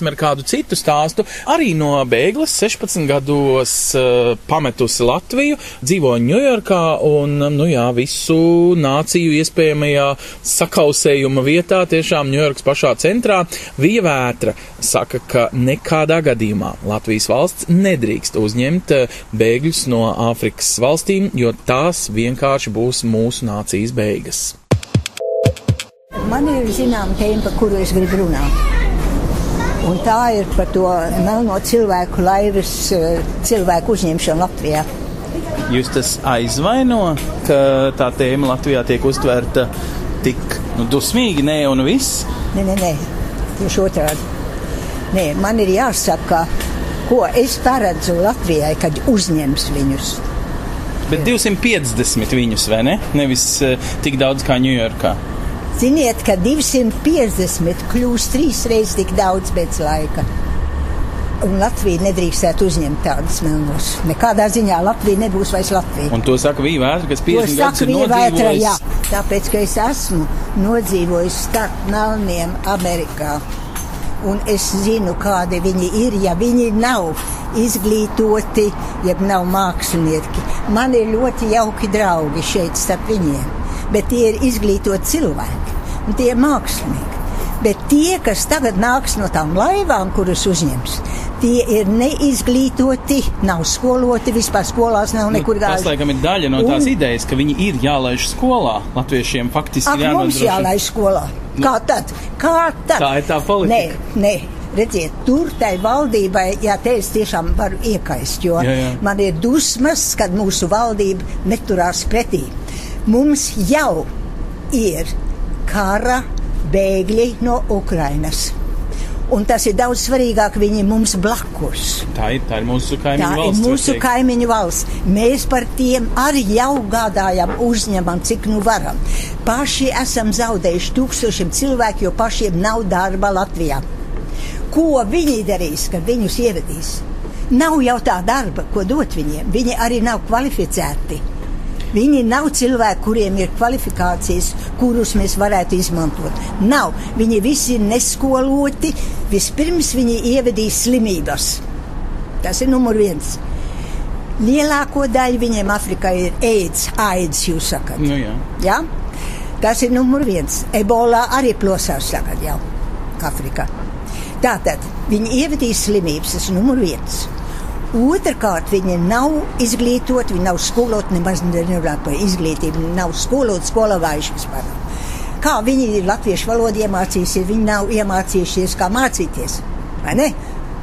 Ar kādu citu stāstu arī no bēgles 16 gados pametusi Latviju, dzīvo Ņujorkā un, visu nāciju iespējamajā sakausējuma vietā, tiešām Ņujorkas pašā centrā. Vija Vētra saka, ka nekādā gadījumā Latvijas valsts nedrīkst uzņemt bēgļus no Āfrikas valstīm, jo tās vienkārši būs mūsu nācijas beigas. Man ir zinām tēma, par kuru es gribu runāt. Un tā ir par to melno cilvēku laivas cilvēku uzņemšanu Latvijā. Jūs tas aizvaino, ka tā tēma Latvijā tiek uztvērta tik dusmīgi, nē un viss? Nē, tieši otrādi. Nē, man ir jāsaka, ko es paredzu Latvijai, kad uzņems viņus. Bet 250 viņus, vai ne? Nevis tik daudz kā Ņujorkā. Ziniet, ka 250 kļūs 3 reizes tik daudz pēc laika. Un Latvija nedrīkstētu uzņemt tādas melnos. Nekādā ziņā Latvija nebūs vairs Latvija. Un to saka Vija Vētra, kas 50 gadus ir nodzīvojis. Jā, tāpēc, ka es esmu nodzīvojis starp melniem Amerikā. Un es zinu, kādi viņi ir, ja viņi nav izglītoti, ja nav mākslinieki. Man ir ļoti jauki draugi šeit starp viņiem, bet tie ir izglītoti cilvēki. Un tie ir mākslinieki. Bet tie, kas tagad nāks no tām laivām, kuras uzņems, tie ir neizglītoti, nav skoloti, vispār skolās nav nekur gājuši. Tas, laikam, ir daļa no tās idejas, ka viņi ir jālaiž skolā. Latviešiem faktiski jānodrošina. Mums jālaiž skolā. Kā tad? Tā ir tā politika. Nē. Redziet, tur tai valdībai, te es tiešām varu iekaist, jo man ir dusmas, kad mūsu valdība neturās pretī. Mums jau ir kara bēgļi no Ukrainas. Un tas ir daudz svarīgāk, viņi mums blakus. Tā ir mūsu kaimiņu valsts. Tā ir mūsu kaimiņu valsts. Mēs par tiem arī jau gādājam, uzņemam, cik nu varam. Paši esam zaudējuši 1000 cilvēku, jo pašiem nav darba Latvijā. Ko viņi darīs, kad viņus ievedīs? Nav jau tā darba, ko dot viņiem. Viņi arī nav kvalificēti. Viņi nav cilvēki, kuriem ir kvalifikācijas, kurus mēs varētu izmantot. Nav. Viņi visi ir neskoloti. Vispirms viņi ievedīs slimības. Tas ir numur 1. Lielāko daļu viņiem Afrikā ir AIDS, jūs sakat. Ja? Tas ir numur 1. Ebola arī plosās tagad jau Afrikā. Tātad viņi ievedīs slimības, tas ir numur 1. Otrkārt, viņi nav izglītoti, viņi nav skoloti, nemaz nerunāt par izglītību, nav skoloti, skolagājuši vispār. Kā viņi latviešu valodu iemācīsies, viņi nav iemācījušies, kā mācīties, vai ne?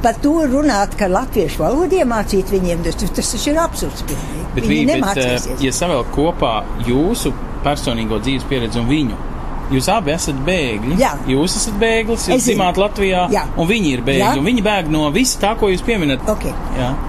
Par to runāt, ka latviešu valodu iemācīt viņiem, tas taču ir absurds pilnīgi. Viņi nemācīsies. Ja savēl kopā jūsu personīgo dzīves pieredzi un viņu, jūs abi esat bēgļi. Jā. Jūs esat bēglis, jūs dzimāt Latvijā, un viņi ir bēgļi. Un viņi bēg no visa tā, ko jūs pieminat. Okay.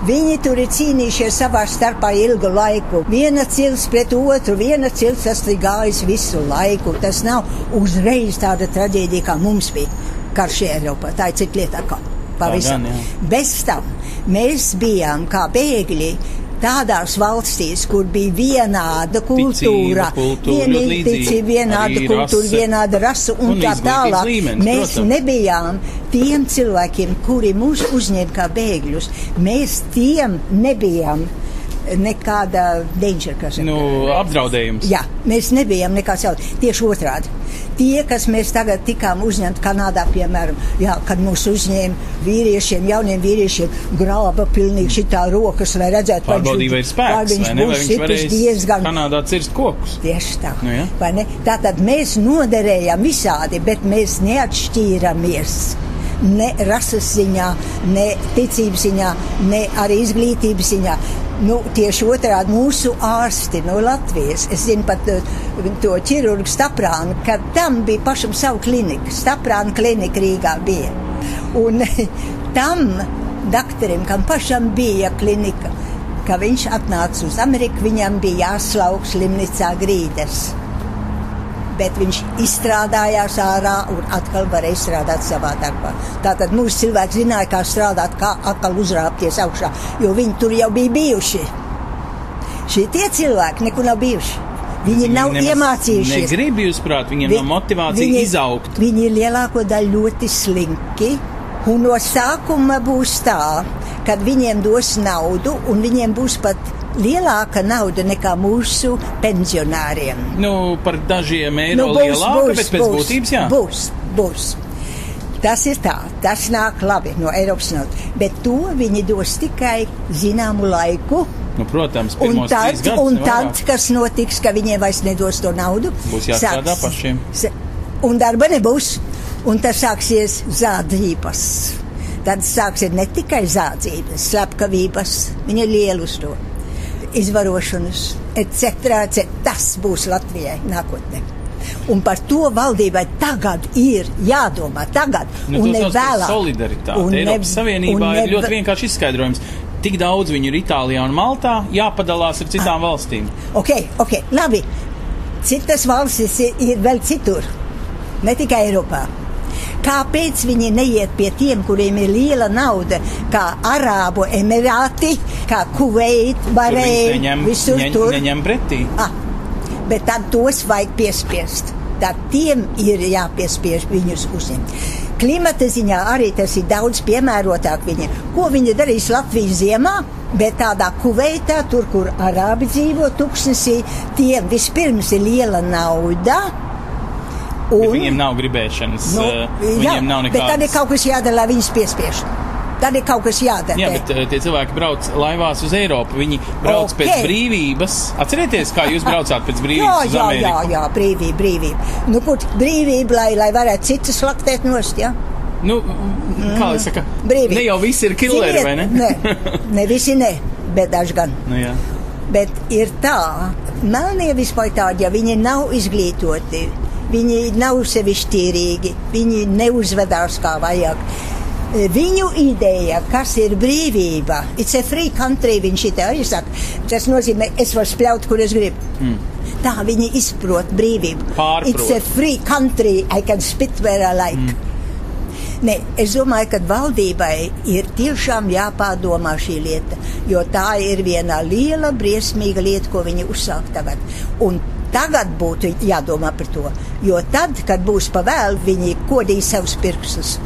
Viņi tur ir cīnījušies savā starpā ilgu laiku. Viena cilts pret otru, viena cilts tas ir gājis visu laiku. Tas nav uzreiz tāda traģēdija, kā mums bija karš Eiropā. Tā ir cita lieta kā pavisam. Bez tam mēs bijām kā bēgļi tādās valstīs, kur bija vienāda kultūra, vienāda kultūra, vienāda rasa un tā tālāk. Mēs nebijām tiem cilvēkiem, kuri mūs uzņem kā bēgļus. Mēs tiem nebijām nekāda danger, kas apdraudējums. Jā, mēs nebijām nekāds jautājums. Tieši otrādi. Tie, kas mēs tagad tikām uzņemt Kanādā, piemēram, kad mūs uzņēma vīriešiem, jauniem vīriešiem, grāba pilnīgi šitā rokas, lai redzētu, pārbaudīja, vai ir spēks, vai ne, vai viņš varēs Kanādā cirst kokus. Tieši tā. Vai ne? Tātad mēs noderējam visādi, bet mēs neatšķīramies. Ne rases ziņā, ne ticības ziņā, ne arī izglītības ziņā. Tieši otrādi mūsu ārsti no Latvijas, es zinu pat to ķirurgu Staprānu, ka tam bija pašam savu kliniku. Staprāna klinika Rīgā bija. Un tam dakterim, kam pašam bija klinika, ka viņš atnāca uz Ameriku, viņam bija jāslauk slimnīcā grīdas. Bet viņš izstrādājās ārā un atkal varēja strādāt savā darbā. Tātad mūsu cilvēki zināja, kā strādāt, kā atkal uzrāpties augšā, jo viņi tur jau bija bijuši. Šitie cilvēki nekur nav bijuši. Viņi nav iemācījušies. Negrib jūs prāt, viņiem nav motivācija izaugt. Viņi ir lielāko daļu ļoti slinki Un no sākuma būs tā, kad viņiem dos naudu, un viņiem būs pat lielāka nauda nekā mūsu pensionāriem. Par dažiem eiro lielāka, bet pēc būtības, jā. Būs. Tas ir tā, tas nāk labi no Eiropas naudas, bet to viņi dos tikai zināmu laiku. Protams, pirmos 3 gadus. Un tad, kas notiks, ka viņiem vairs nedos to naudu? Būs jāstrādā pašiem. Un darba nebūs, un tas sāksies zādzības. Tad sāksies ne tikai zādzības, slepkavības, viņi ir lieli uz to, izvarošanas, etc. Tas būs Latvijai nākotnē. Un par to valdībai tagad ir jādomā, un ne vēlāk. Solidaritāte. Eiropas Savienībā ir ļoti vienkārši izskaidrojums. Tik daudz viņu ir Itālijā un Maltā, jāpadalās ar citām valstīm. Ok, labi. Citas valstis ir vēl citur, ne tikai Eiropā. Kāpēc viņi neiet pie tiem, kuriem ir liela nauda, kā Arābu Emirāti, kā Kuveit, Bahreina, visur tur? Neņem pretī. Bet tad tos vajag piespiest. Tad tiem ir jāpiespiež viņus uzņemt. Klimata ziņā arī tas ir daudz piemērotāk viņiem. Ko viņi darīs Latvijas ziemā, bet tādā Kuveitā, tur, kur arābi dzīvo tuksnesī, tiem vispirms ir liela nauda. Bet viņiem nav gribēšanas, viņiem nav nekādas. Bet tad ir kaut kas jādara, lai viņus piespiež. Tad ir kaut kas jādara. Jā, bet tie cilvēki brauc laivās uz Eiropu, viņi brauc pēc brīvības. Atcerieties, kā jūs braucāt pēc brīvības uz Ameriku? Jā, brīvība. Kur brīvība, lai varētu citus slaktēt nost, jā? Kā lai saka, brīvība. Ne jau visi ir killeri, vai ne? Ne visi ne, bet daži gan. Jā. Bet ir tā, melnie vispār tādi, ja viņi nav izglītoti, viņi nav sevišķi tīrīgi, viņi neuzvedās kā vajag. Viņu ideja, kas ir brīvība, it's a free country, viņš it arī saka, tas nozīmē, es varu spļaut, kur es gribu. Tā viņi izprot brīvību. Pārprot. It's a free country, I can spit where I like. Ne, es domāju, ka valdībai ir tiešām jāpārdomā šī lieta, jo tā ir viena liela, briesmīga lieta, ko viņi uzsāk tagad. Un tagad būtu jādomā par to, jo tad, kad būs pavēl, viņi kodīs savus pirkstus.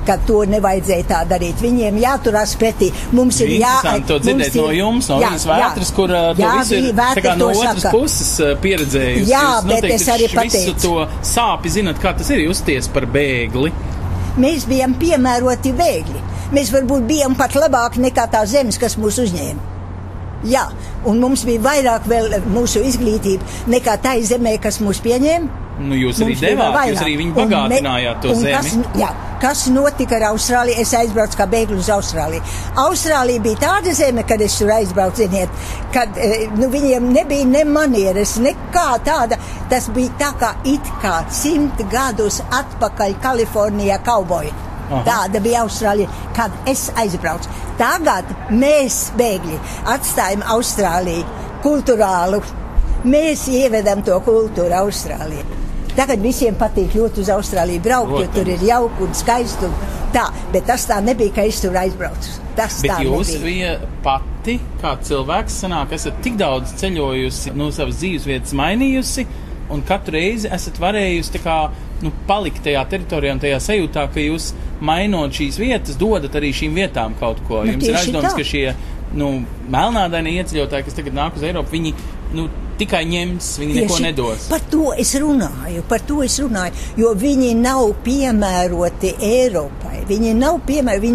Ka to nevajadzēja tā darīt. Viņiem jāturās pretī. Mums ir interesanti to dzirdēt no jums, no viņas vētras, kur to visu ir tā kā no otras puses pieredzējusi. Jā, bet es arī pateicu. Visu to sāpi zinat, kā tas ir justies par bēgli. Mēs bijām piemēroti bēgļi. Mēs varbūt bijām pat labāki nekā tā zemes, kas mūs uzņēma. Jā, un mums bija vairāk vēl mūsu izglītība nekā tā zemē, kas mūs pieņēma. Jūs arī devāt, jūs arī viņu bagātinājāt to zemi. Kas notika ar Austrāliju? Es aizbraucu kā bēgli uz Austrāliju. Austrālija bija tāda zeme, kad es tur aizbraucu, ziniet, kad viņiem nebija ne manieres, nekā tāda. Tas bija tā kā it kā 100 gadus atpakaļ Kalifornijā kauboji. Tāda bija Austrālija, kad es aizbraucu. Tagad mēs, bēgļi, atstājam Austrāliju kulturālu. Mēs ievedam to kultūru Austrālijā. Tagad visiem patīk ļoti uz Austrāliju braukt, jo tur ir jauki un skaisti. Tā, bet tas tā nebija, ka es tur aizbraucu. Tas bet tā jūs nebija. pati, kā cilvēks, sanāk, esat tik daudz ceļojusi, no savas dzīves vietas mainījusi, un katru reizi esat varējusi tā kā, palikt tajā teritorijā un tajā sajūtā, ka jūs mainot šīs vietas, dodat arī šīm vietām kaut ko. Jums ir aizdoms, ka šie melnādainie ieceļotāji, kas tagad nāk uz Eiropu, viņi tikai ņems, viņi neko nedos. Par to es runāju, jo viņi nav piemēroti Eiropai. Viņi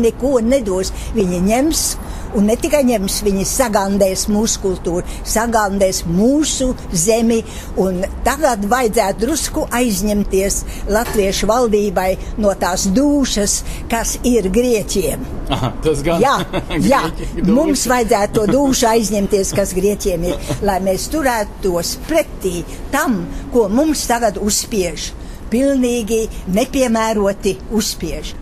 neko nedos, viņi ņems. Un ne tikai ņems, viņi sagandēs mūsu kultūru, sagandēs mūsu zemi, un tagad vajadzētu drusku aizņemties latviešu valdībai no tās dūšas, kas ir grieķiem. Aha, tas gan. Jā, mums vajadzētu to dūšu aizņemties, kas grieķiem ir, lai mēs turētu tos pretī tam, ko mums tagad uzspiež. Pilnīgi nepiemēroti uzspiež.